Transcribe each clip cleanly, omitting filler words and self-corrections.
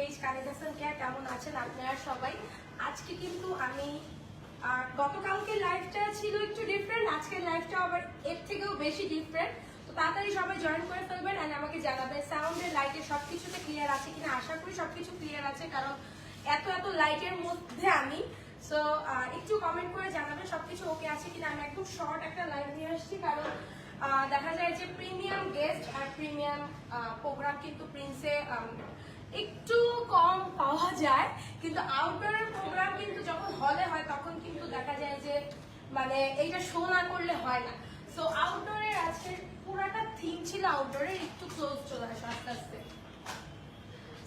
Page কানিজ হাসান কেয়া। কেমন আছেন আপনারা সবাই? আজকে কিন্তু আমি গতকালকে লাইভটা ছিল একটু ডিফারেন্ট, আজকের লাইভটা আবার এর থেকেও বেশি ডিফারেন্ট। তো তাড়াতাড়ি সবাই জয়েন করে ফেলবেন এন্ড আমাকে জানাবেন সাউন্ডের লাইটের সবকিছুতে ক্লিয়ার আছে কিনা। আশা করি সবকিছু ক্লিয়ার আছে, কারণ এত এত লাইটের মধ্যে আমি সো একটু কমেন্ট করে জানাবেন সবকিছু ওকে আছে কিনা। আমি একদম শর্ট একটা লাইভ নিয়ে আসছি, কারণ দেখা যায় যে প্রিমিয়াম গেস্ট আর প্রিমিয়াম প্রোগ্রাম কিন্তু প্রিন্সে একটু কম পাওয়া যায়, কিন্তু আউটডোরের প্রোগ্রাম কিন্তু যখন হলে হয় তখন কিন্তু দেখা যায় যে মানে এইটা শো না করলে হয় না। সো আউটডোরের আজকের পুরাটা থিম ছিল আউটডোরের, একটু ক্লোজ চলে আসে আস্তে আস্তে।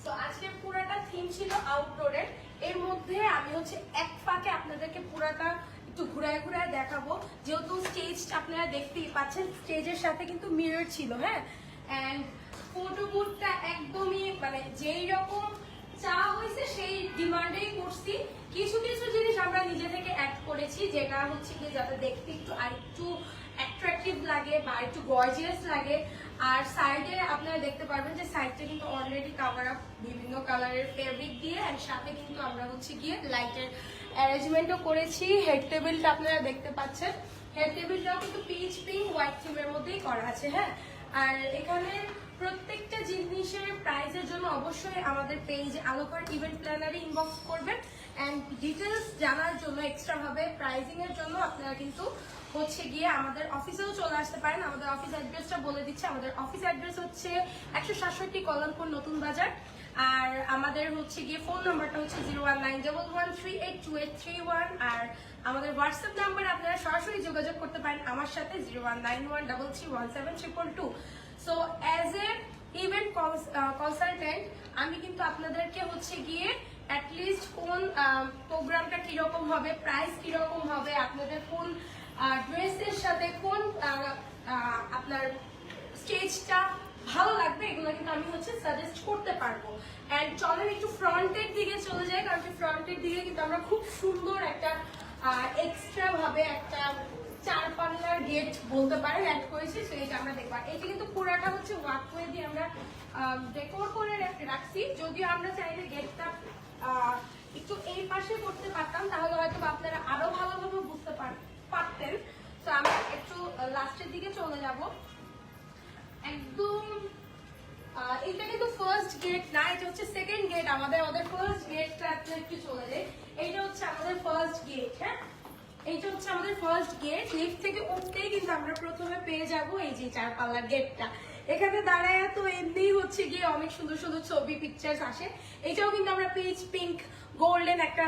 তো আজকে পুরাটা থিম ছিল আউটডোরের, এর মধ্যে আমি হচ্ছে এক ফাঁকে আপনাদেরকে পুরাটা একটু ঘুরায় ঘুরায় দেখাবো। যেহেতু স্টেজটা আপনারা দেখতেই পাচ্ছেন, স্টেজের সাথে কিন্তু মিরর ছিল, হ্যাঁ। অ্যান্ড ফটো বুথটা একদমই মানে যেই রকম চা হয়েছে সেই ডিমান্ডেই করছি। কিছু কিছু জিনিস আমরা নিজে থেকে অ্যাড করেছি, যেটা হচ্ছে কি যাতে দেখতে একটু আরেকটু অ্যাট্রাকটিভ লাগে বা একটু গর্জিয়াস লাগে। আর সাইডে আপনারা দেখতে পারবেন যে সাইডটা কিন্তু অলরেডি কাভার আপ বিভিন্ন কালারের ফেব্রিক দিয়ে, আর সাথে কিন্তু আমরা হচ্ছে গিয়ে লাইটের অ্যারেঞ্জমেন্টও করেছি। হেড টেবিলটা আপনারা দেখতে পাচ্ছেন, হেড টেবিলটাও কিন্তু পিচ পিঙ্ক হোয়াইট থিমের মধ্যেই করা আছে, হ্যাঁ। আর এখানে প্রত্যেকটা জিনিসের প্রাইসের জন্য অবশ্যই আমাদের পেজে আলোকর ইভেন্ট প্ল্যানারে ইনবক্স করবেন। অ্যান্ড ডিটেলস জানার জন্য এক্সট্রা ভাবে প্রাইজিং এর জন্য আপনারা কিন্তু হচ্ছে গিয়ে আমাদের অফিসেও চলে আসতে পারেন। আমাদের অফিস অ্যাড্রেসটা বলে দিচ্ছে, আমাদের অফিস অ্যাড্রেস হচ্ছে 167 কল্যাণপুর নতুন বাজার। আর আমাদের হচ্ছে গিয়ে ফোন নাম্বারটা হচ্ছে 01911382831। আর আমাদের হোয়াটসঅ্যাপ নাম্বার আপনারা সরাসরি যোগাযোগ করতে পারেন আমার সাথে 019133172 so as a event consultant আমি কিন্তু আপনাদেরকে হচ্ছে গিয়ে অ্যাটলিস্ট কোন প্রোগ্রামটা কিরকম হবে, প্রাইস কিরকম হবে, আপনাদের কোন ড্রেসের সাথে কোন আপনার স্টেজটা ভালো লাগবে, এগুলো কিন্তু আমি হচ্ছে সাজেস্ট করতে পারবো। অ্যান্ড চলেন একটু ফ্রন্টের দিকে চলে যাই, কারণ ফ্রন্টের দিকে কিন্তু আমরা খুব সুন্দর একটা এক্সট্রা ভাবে একটা 4 পাল্লার গেট বলতে পারেন অ্যাড করেছি। সো এটা আমরা দেখবো, এটা কিন্তু পুরাটা হচ্ছে ওয়াকওয়ে দিয়ে আমরা ডেকোর করে রাখছি। যদিও আমরা চাইলে গেটটা একটু এই পাশে করতে পারতাম, তাহলে হয়তো আপনারা আরো ভালোভাবে বুঝতে পারতেন। তো আমরা একটু লাস্টের দিকে চলে যাব। একদম এটা কিন্তু ফার্স্ট গেট না, এটা হচ্ছে সেকেন্ড গেট আমাদের। ওদের ফার্স্ট গেটটা একটু চলে যায়, এইটা হচ্ছে আমাদের ফার্স্ট গেট, হ্যাঁ। এইটা হচ্ছে আমাদের ফার্স্ট গেট। লিফট থেকে উঠতেই কিন্তু আমরা প্রথমে পেয়ে যাব এই যে 4 পাল্লার গেটটা। এখানে দাঁড়ায় তো এমনি হচ্ছে গিয়ে অনেক সুন্দর সুন্দর ছবি পিকচার্স আসে। এটাও কিন্তু আমরা পিচ পিঙ্ক গোল্ডেন একটা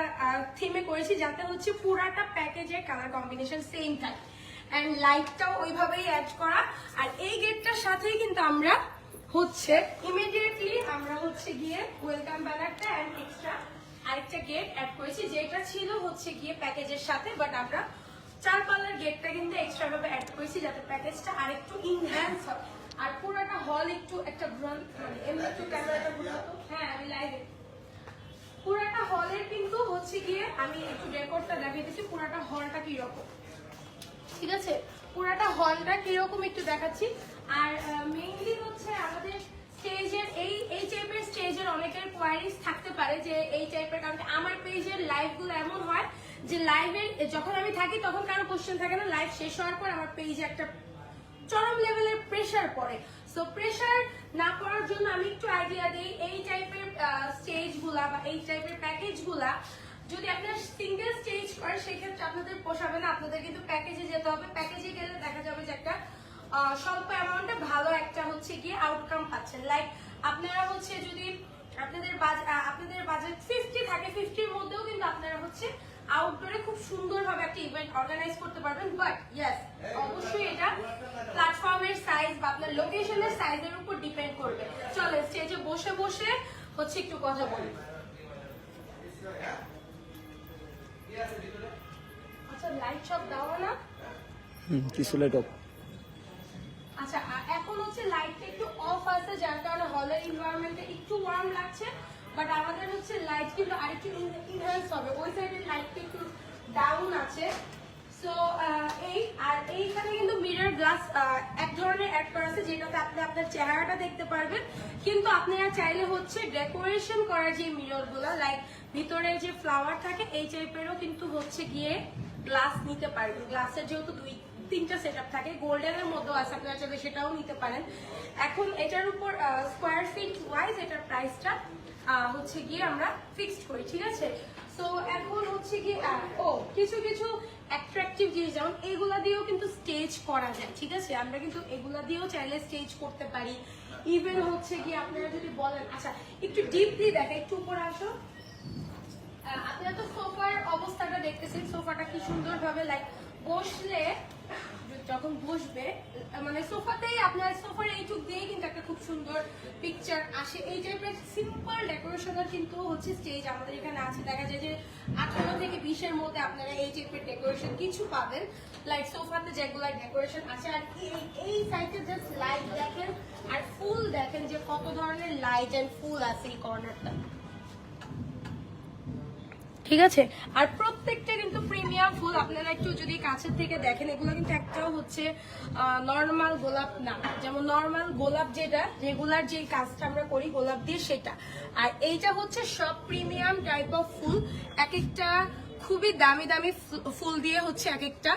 থিমে করেছি, যাতে হচ্ছে পুরাটা প্যাকেজের কালার কম্বিনেশন সেম থাকে। অ্যান্ড লাইটটাও ওইভাবেই অ্যাড করা। আর এই গেটটার সাথেই কিন্তু আমরা হচ্ছে ইমিডিয়েটলি আমরা হচ্ছে গিয়ে ওয়েলকাম ব্যানারটা অ্যান্ড এক্সট্রা আরেকটা গেট অ্যাড করেছি, যেটা ছিল হচ্ছে গিয়ে প্যাকেজের সাথে, বাট আমরা 4 পাল্লার গেটটা কিন্তু এক্সট্রা ভাবে অ্যাড করেছি যাতে প্যাকেজটা আরেকটু ইনহ্যান্স হয়। আর পুরোটা হল একটু একটা মানে এমনি একটু ক্যামেরাটা ঘুরাতো, হ্যাঁ আমি লাইভে পুরাটা হলের কিন্তু হচ্ছে গিয়ে আমি একটু ডেকোরটা দেখিয়ে দিচ্ছি পুরাটা হলটা কিরকম, ঠিক আছে। পুরাটা হলটা কিরকম একটু দেখাচ্ছি। আর মেইনলি হচ্ছে আমাদের স্টেজের এই টাইপের স্টেজের অনেকের কোয়ারিজ থাকতে পারে যে এই টাইপের, কারণ আমার পেজের লাইভগুলো এমন হয় যে লাইভে যখন আমি থাকি তখন কারো কোশ্চেন থাকে না, লাইভ শেষ হওয়ার পর আমার পেজে একটা চরম লেভেলের প্রেশার পড়ে। সো প্রেশার না পড়ার জন্য আমি একটু আইডিয়া দিই, এই টাইপের স্টেজগুলা বা এই টাইপের প্যাকেজগুলা যদি আপনারা সিঙ্গেল স্টেজ করেন সেক্ষেত্রে আপনাদের পোষাবে না, আপনাদের কিন্তু প্যাকেজে যেতে হবে। প্যাকেজে গেলে দেখা যাবে যে একটা স্বল্প অ্যামাউন্টে ভালো একটা হচ্ছে গিয়ে আউটকাম পাচ্ছেন। লাইক আপনারা হচ্ছে যদি আপনাদের বাজেট 50 থাকে, 50-র মধ্যেও কিন্তু আপনারা হচ্ছে আউটডোরে খুব সুন্দরভাবে একটা ইভেন্ট অর্গানাইজ করতে পারবেন। বাট ইয়েস, অবশ্যই এটা প্ল্যাটফর্মের সাইজ বা আপনার লোকেশনের সাইজের উপর ডিপেন্ড করবে। চলে স্টেজে বসে বসে হচ্ছে একটু কথা বলি। আচ্ছা লাইট সব দেওয়া না, কিছু লাইট অফ। আচ্ছা এখন হচ্ছে লাইটটা একটু অফ আছে, যার কারণে হলের এনভায়রনমেন্টে একটু ওয়ার্ম লাগছে। বাট আমাদের হচ্ছে লাইট কিন্তু আরেকটু ইনহ্যান্স হবে, ওই সাইডের লাইটটা একটু ডাউন আছে। সো সো এইখানে কিন্তু মিরর গ্লাস এক ধরনের অ্যাড করা আছে, যেটাতে আপনি আপনার চেহারাটা দেখতে পারবেন। কিন্তু আপনারা চাইলে হচ্ছে ডেকোরেশন করার যে মিরর গুলো, লাইক ভিতরে যে ফ্লাওয়ার থাকে এই টাইপেরও কিন্তু হচ্ছে গিয়ে গ্লাস নিতে পারবেন। গ্লাসের যেহেতু 2-3টা সেটআপ থাকে, গোল্ডেনের মধ্যেও আছে, আপনারা চাইলে সেটাও নিতে পারেন। এখন এটার উপর স্কোয়ার ফিট ওয়াইজ এটার প্রাইসটা হচ্ছে গিয়ে আমরা ফিক্সড করি, ঠিক আছে? সো এখন হচ্ছে গিয়ে কিছু কিছু অ্যাট্রাকটিভ জিনিস, যেমন এগুলা দিয়েও কিন্তু স্টেজ করা যায়, ঠিক আছে? আমরা কিন্তু এগুলা দিয়েও চাইলে স্টেজ করতে পারি। ইভেন হচ্ছে গিয়ে আপনারা যদি বলেন, আচ্ছা একটু ডিপলি দেখে, একটু উপরে আসো। আপনারা তো সোফার অবস্থাটা দেখতেছেন, সোফাটা কি সুন্দর ভাবে লাইক বসলে যখন বসবে মানে সোফাতেই আপনার সোফার এইটুক দিয়ে কিন্তু একটা খুব সুন্দর পিকচার আসে। এই টাইপের সিম্পল ডেকোরেশনের কিন্তু হচ্ছে স্টেজ আমাদের এখানে আছে। দেখা যায় যে 18 থেকে 20-এর মধ্যে আপনারা এই টাইপের ডেকোরেশন কিছু পাবেন, লাইক সোফাতে যেগুলো ডেকোরেশন আছে। আর এই সাইডে জাস্ট লাইট দেখেন আর ফুল দেখেন যে কত ধরনের লাইট এন্ড ফুল আছে এই কর্নারটা, ঠিক আছে? আর প্রত্যেকটা কিন্তু প্রিমিয়াম ফুল। আপনারা একটু যদি কাছের থেকে দেখেন, এগুলো কিন্তু একটাও হচ্ছে নর্মাল গোলাপ না, যেমন নর্মাল গোলাপ যেটা রেগুলার যে কাজটা আমরা করি গোলাপ দিয়ে সেটা। আর এইটা হচ্ছে সব প্রিমিয়াম টাইপ অফ ফুল, এক একটা খুবই দামি দামি ফুল দিয়ে হচ্ছে এক একটা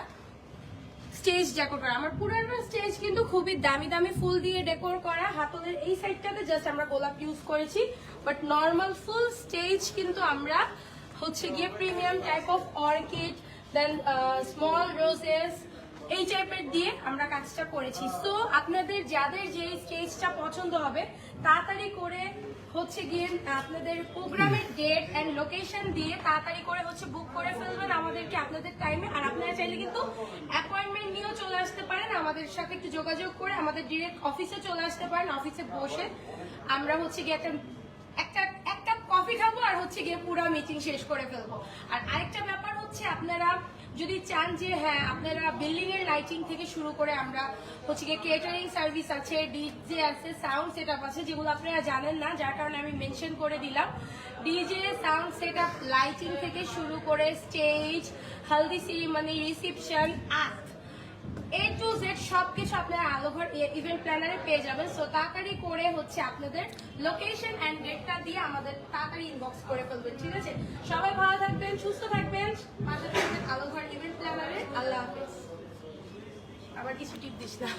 স্টেজ ডেকোর করা। আমার পুরানো স্টেজ কিন্তু খুবই দামি দামি ফুল দিয়ে ডেকোর করা। হাতলের এই সাইডটাতে জাস্ট আমরা গোলাপ ইউজ করেছি, বাট নর্মাল ফুল স্টেজ কিন্তু আমরা হচ্ছে গিয়ে premium type of orchid, then small roses এই টাইপের দিয়ে আমরা কাজটা করেছি। সো আপনাদের যাদের যে স্টেজটা পছন্দ হবে তাড়াতাড়ি করে হচ্ছে গিয়ে আপনাদের প্রোগ্রামের ডেট এন্ড লোকেশন দিয়ে তাড়াতাড়ি করে হচ্ছে বুক করে ফেলবেন আমাদেরকে আপনাদের টাইমে। আর আপনারা চাইলে কিন্তু অ্যাপয়েন্টমেন্ট নিয়েও চলে আসতে পারেন, আমাদের সাথে একটু যোগাযোগ করে আমাদের ডিরেক্ট অফিসে চলে আসতে পারেন। অফিসে বসে আমরা হচ্ছে গিয়ে একটা কফি খাবো আর হচ্ছে গিয়ে পুরো মিটিং শেষ করে ফেলবো। আর আরেকটা ব্যাপার হচ্ছে, আপনারা যদি চান যে হ্যাঁ আপনারা বিল্ডিং এর লাইটিং থেকে শুরু করে আমরা হচ্ছে গিয়ে কেটারিং সার্ভিস আছে, ডিজে আছে, সাউন্ড সেটআপ আছে, যেগুলো আপনারা জানেন না, যার কারণে আমি মেনশন করে দিলাম। ডিজে, সাউন্ড সেটআপ, লাইটিং থেকে শুরু করে stage, haldi ceremony, reception, art, A to Z সবকিছু আপনারা আলোঘর ইভেন্ট প্ল্যানারে পেয়ে যাবেন। সো তাড়াতাড়ি করে হচ্ছে আপনাদের লোকেশন এন্ড ডেটটা দিয়ে আমাদের তাড়াতাড়ি ইনবক্স করে ফেলবেন, ঠিক আছে? সবাই ভালো থাকবেন, সুস্থ থাকবেন, পাশে থাকবেন আলোঘর ইভেন্ট প্ল্যানারে। আল্লাহ হাফেজ। আবার কিছু টিপ দিস না।